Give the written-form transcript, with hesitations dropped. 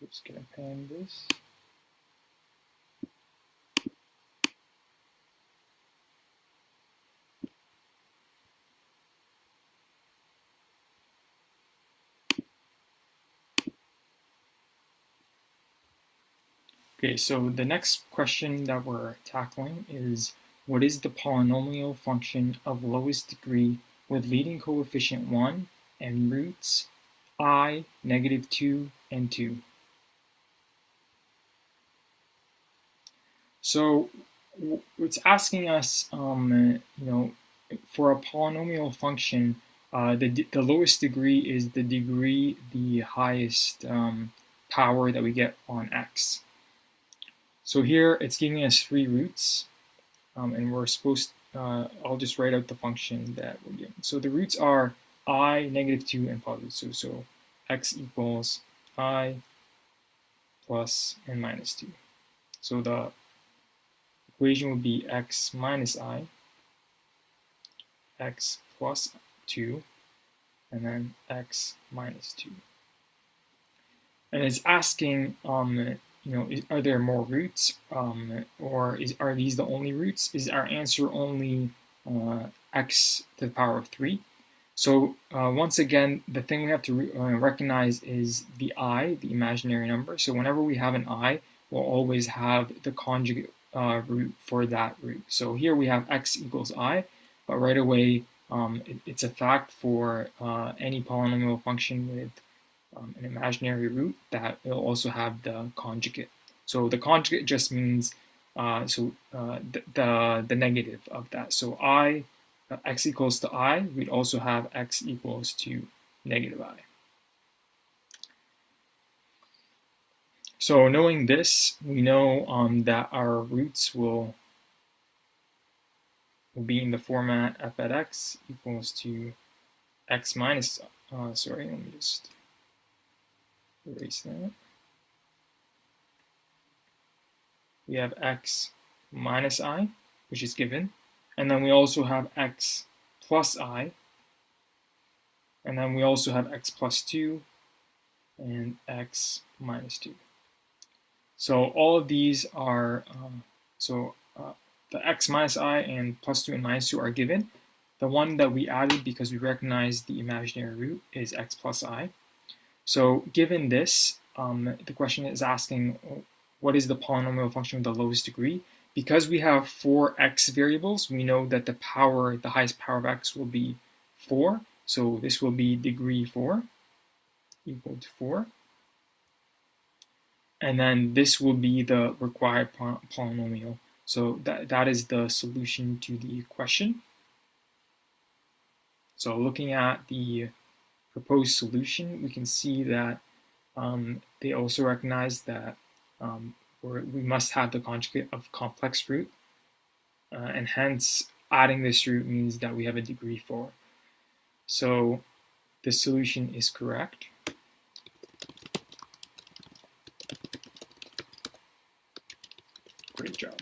Just gonna pan this. Okay, so the next question that we're tackling is, what is the polynomial function of lowest degree with leading coefficient 1 and roots I, -2, and 2? So it's asking us, for a polynomial function, the lowest degree is the degree the highest power that we get on x. So here it's giving us 3 roots, and we're supposed, I'll just write out the function that we're given. So the roots are I, -2, and +2. So x equals I plus and -2. So the equation would be x minus I, x plus 2, and then x minus 2. And it's asking, are there more roots, or are these the only roots? Is our answer only x to the power of 3? So once again, the thing we have to recognize is the I, the imaginary number. So whenever we have an I, we'll always have the conjugate root for that root. So here we have x equals I, but right away it's a fact for any polynomial function with an imaginary root that it'll also have the conjugate. So the conjugate just means the negative of that. So I, x equals to I, we'd also have x equals to -I. So knowing this, we know that our roots will be in the format f at x equals to x minus, sorry, let me just erase that. We have x minus I, which is given, and then we also have x plus I, and then we also have x plus 2 and x minus 2. So all of these are, the x minus I and plus 2 and minus 2 are given. The one that we added because we recognize the imaginary root is x plus I. So given this, the question is asking, what is the polynomial function of the lowest degree? Because we have 4 x variables, we know that the highest power of x will be 4. So this will be degree 4 equal to 4. And then this will be the required polynomial. So that is the solution to the question. So looking at the proposed solution, we can see that they also recognize that we must have the conjugate of complex root, and hence adding this root means that we have a degree 4. So the solution is correct. Great job.